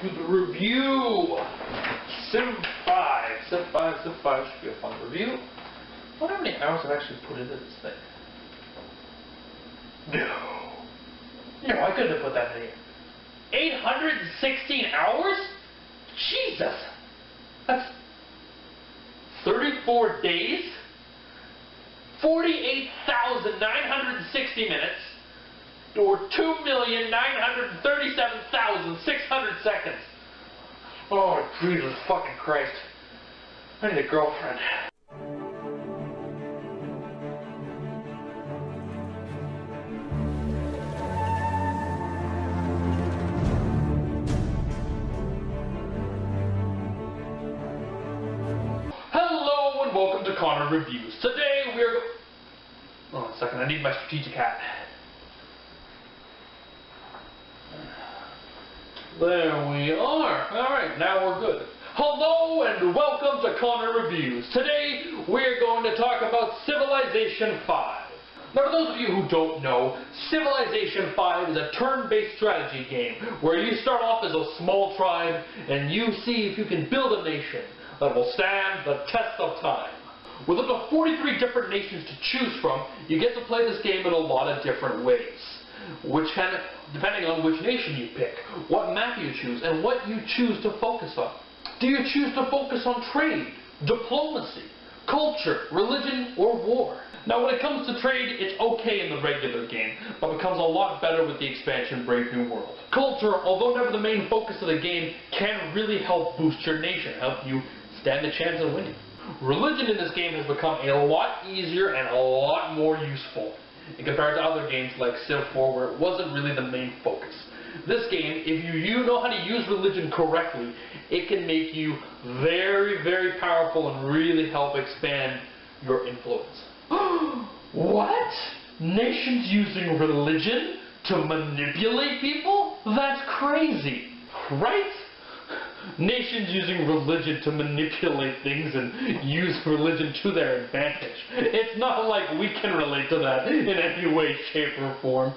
to the review. Civ 5. Civ 5 should be a fun review. I wonder how many hours I've actually put into this thing. No, I couldn't have put that many. 816 hours? Jesus! That's 34 days? 48,960 minutes, or 2,937,600 seconds. Oh, Jesus fucking Christ. I need a girlfriend. Hello and welcome to Connor Reviews. Today we're... Oh, a second, I need my strategic hat. There we are. Alright, now we're good. Hello and welcome to Connor Reviews. Today we're going to talk about Civilization 5. Now, for those of you who don't know, Civilization 5 is a turn-based strategy game where you start off as a small tribe and you see if you can build a nation that will stand the test of time. With up to 43 different nations to choose from, you get to play this game in a lot of different ways, depending on which nation you pick, what map you choose, and what you choose to focus on. Do you choose to focus on trade, diplomacy, culture, religion, or war? Now, when it comes to trade, it's okay in the regular game, but becomes a lot better with the expansion Brave New World. Culture, although never the main focus of the game, can really help boost your nation, help you stand a chance of winning. Religion in this game has become a lot easier and a lot more useful in compared to other games like Civ 4 where it wasn't really the main focus. This game, if you know how to use religion correctly, it can make you very, very powerful and really help expand your influence. What? Nations using religion to manipulate people? That's crazy, right? Nations using religion to manipulate things and use religion to their advantage. It's not like we can relate to that in any way, shape, or form.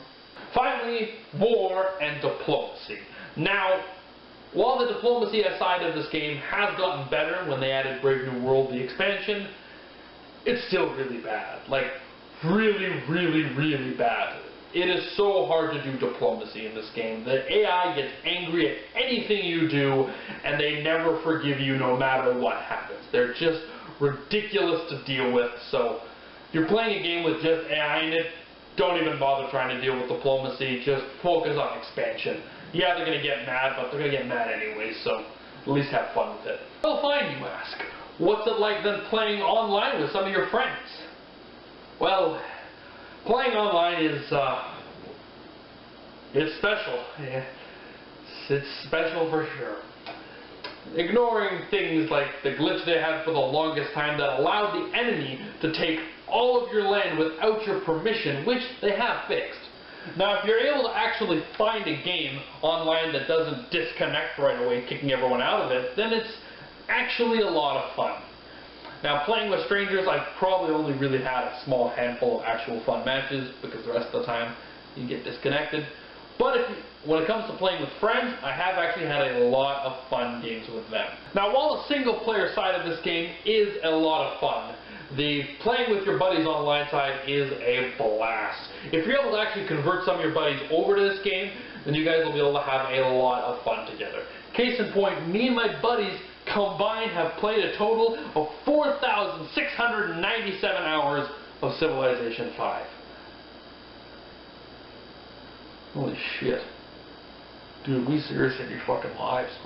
Finally, war and diplomacy. Now, while the diplomacy side of this game has gotten better when they added Brave New World, the expansion, it's still really bad. Like, really, really, really bad. It is so hard to do diplomacy in this game. The AI gets angry at anything you do, and they never forgive you no matter what happens. They're just ridiculous to deal with, so if you're playing a game with just AI in it, don't even bother trying to deal with diplomacy, just focus on expansion. Yeah, they're going to get mad, but they're going to get mad anyway, so at least have fun with it. Well, fine, you ask. What's it like then playing online with some of your friends? Well, playing online is, it's special. Yeah. It's special for sure. Ignoring things like the glitch they had for the longest time that allowed the enemy to take all of your land without your permission, which they have fixed. Now, if you're able to actually find a game online that doesn't disconnect right away, kicking everyone out of it, then it's actually a lot of fun. Now, playing with strangers, I've probably only really had a small handful of actual fun matches because the rest of the time you get disconnected. But when it comes to playing with friends, I have actually had a lot of fun games with them. Now, while the single player side of this game is a lot of fun, the playing with your buddies online side is a blast. If you're able to actually convert some of your buddies over to this game, then you guys will be able to have a lot of fun together. Case in point, me and my buddies combined have played a total of 4,697 hours of Civilization 5. Holy shit. Dude, we seriously need fucking lives.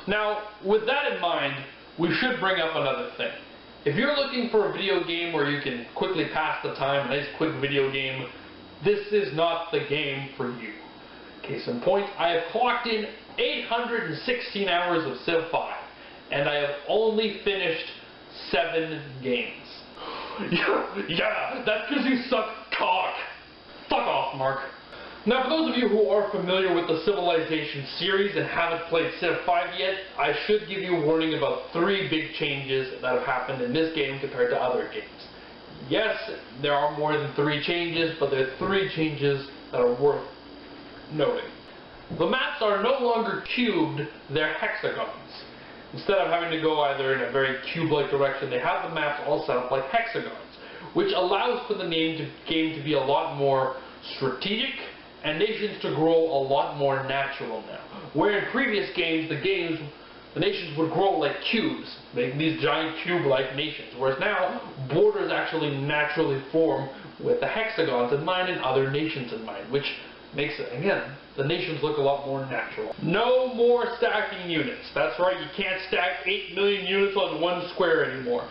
Now, with that in mind, we should bring up another thing. If you're looking for a video game where you can quickly pass the time, a nice quick video game, this is not the game for you. Case in point, I have clocked in 816 hours of Civ 5. And I have only finished 7 games. Yeah, that's because you suck cock. Fuck off, Mark. Now, for those of you who are familiar with the Civilization series and haven't played Civ 5 yet, I should give you a warning about 3 big changes that have happened in this game compared to other games. Yes, there are more than 3 changes, but there are 3 changes that are worth noting. The maps are no longer cubed, they're hexagons. Instead of having to go either in a very cube-like direction, they have the maps all set up like hexagons, which allows for the game to be a lot more strategic and nations to grow a lot more natural now. Where in previous games, the nations would grow like cubes, making these giant cube-like nations, whereas now borders actually naturally form with the hexagons in mind and other nations in mind, which makes it, again, the nations look a lot more natural. No more stacking units. That's right, you can't stack 8 million units on one square anymore.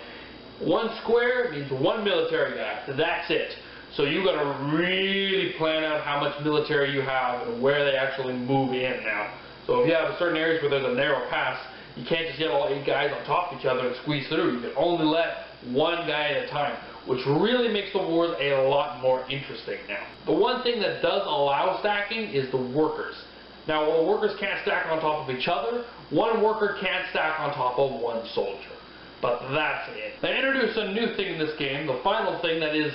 One square means one military guy. That's it. So you got to really plan out how much military you have and where they actually move in now. So if you have certain areas where there's a narrow pass, you can't just get all 8 guys on top of each other and squeeze through. You can only let one guy at a time, which really makes the wars a lot more interesting now. The one thing that does allow stacking is the workers. Now, while the workers can't stack on top of each other, one worker can't stack on top of one soldier. But that's it. They introduced a new thing in this game, the final thing, that is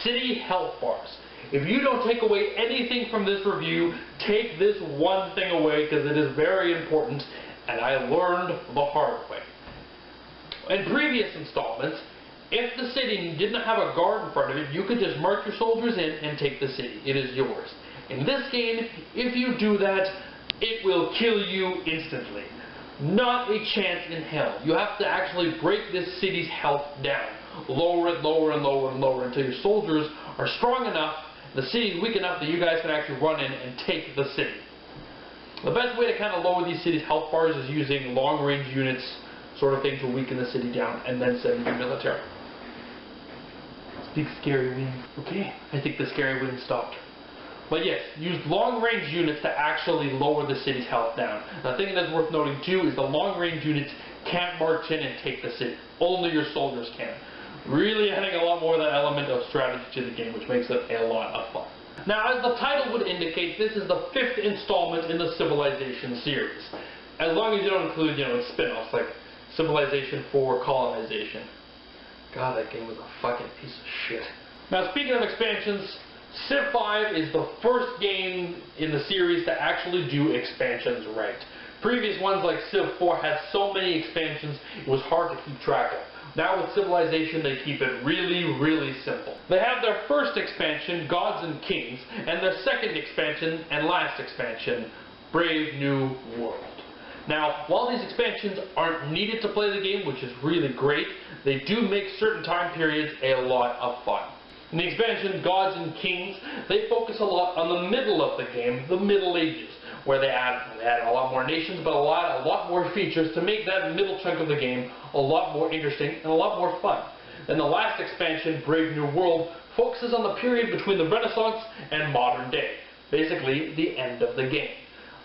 city health bars. If you don't take away anything from this review, take this one thing away because it is very important, and I learned the hard way. In previous installments, if the city didn't have a guard in front of it, you could just march your soldiers in and take the city. It is yours. In this game, if you do that, it will kill you instantly. Not a chance in hell. You have to actually break this city's health down. Lower it, lower and lower and lower until your soldiers are strong enough, the city is weak enough that you guys can actually run in and take the city. The best way to kind of lower these cities' health bars is using long-range units, sort of thing, to weaken the city down and then send your military. Big scary wind. Okay, I think the scary wind stopped. But yes, use long-range units to actually lower the city's health down. The thing that's worth noting too is the long-range units can't march in and take the city. Only your soldiers can. Really adding a lot more of that element of strategy to the game, which makes it a lot of fun. Now, as the title would indicate, this is the 5th installment in the Civilization series. As long as you don't include, spin-offs like Civilization 4 Colonization. God, that game was a fucking piece of shit. Now, speaking of expansions, Civ 5 is the first game in the series to actually do expansions right. Previous ones like Civ 4 had so many expansions, it was hard to keep track of. Now with Civilization, they keep it really, really simple. They have their first expansion, Gods and Kings, and their second expansion and last expansion, Brave New World. Now, while these expansions aren't needed to play the game, which is really great, they do make certain time periods a lot of fun. In the expansion, Gods and Kings, they focus a lot on the middle of the game, the Middle Ages, where they add a lot more nations, but a lot more features to make that middle chunk of the game a lot more interesting and a lot more fun. Then the last expansion, Brave New World, focuses on the period between the Renaissance and modern day, basically the end of the game.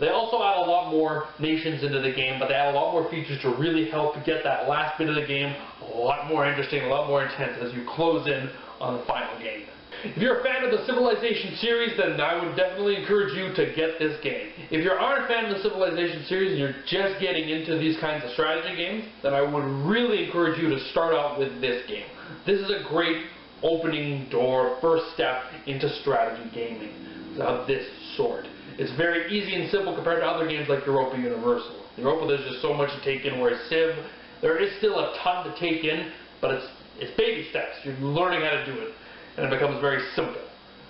They also add a lot more nations into the game, but they add a lot more features to really help get that last bit of the game a lot more interesting, a lot more intense as you close in on the final game. If you're a fan of the Civilization series, then I would definitely encourage you to get this game. If you aren't a fan of the Civilization series and you're just getting into these kinds of strategy games, then I would really encourage you to start out with this game. This is a great opening door, first step into strategy gaming of this sort. It's very easy and simple compared to other games like Europa Universal. Europa, there's just so much to take in, whereas Civ, there is still a ton to take in, but it's baby steps. You're learning how to do it, and it becomes very simple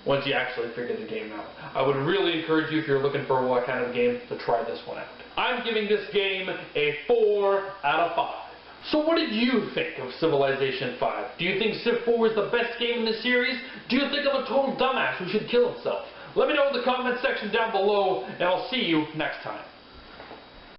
once you actually figure the game out. I would really encourage you, if you're looking for what kind of game, to try this one out. I'm giving this game a 4 out of 5. So what did you think of Civilization 5? Do you think Civ 4 is the best game in the series? Do you think I'm a total dumbass who should kill himself? Let me know in the comment section down below, and I'll see you next time.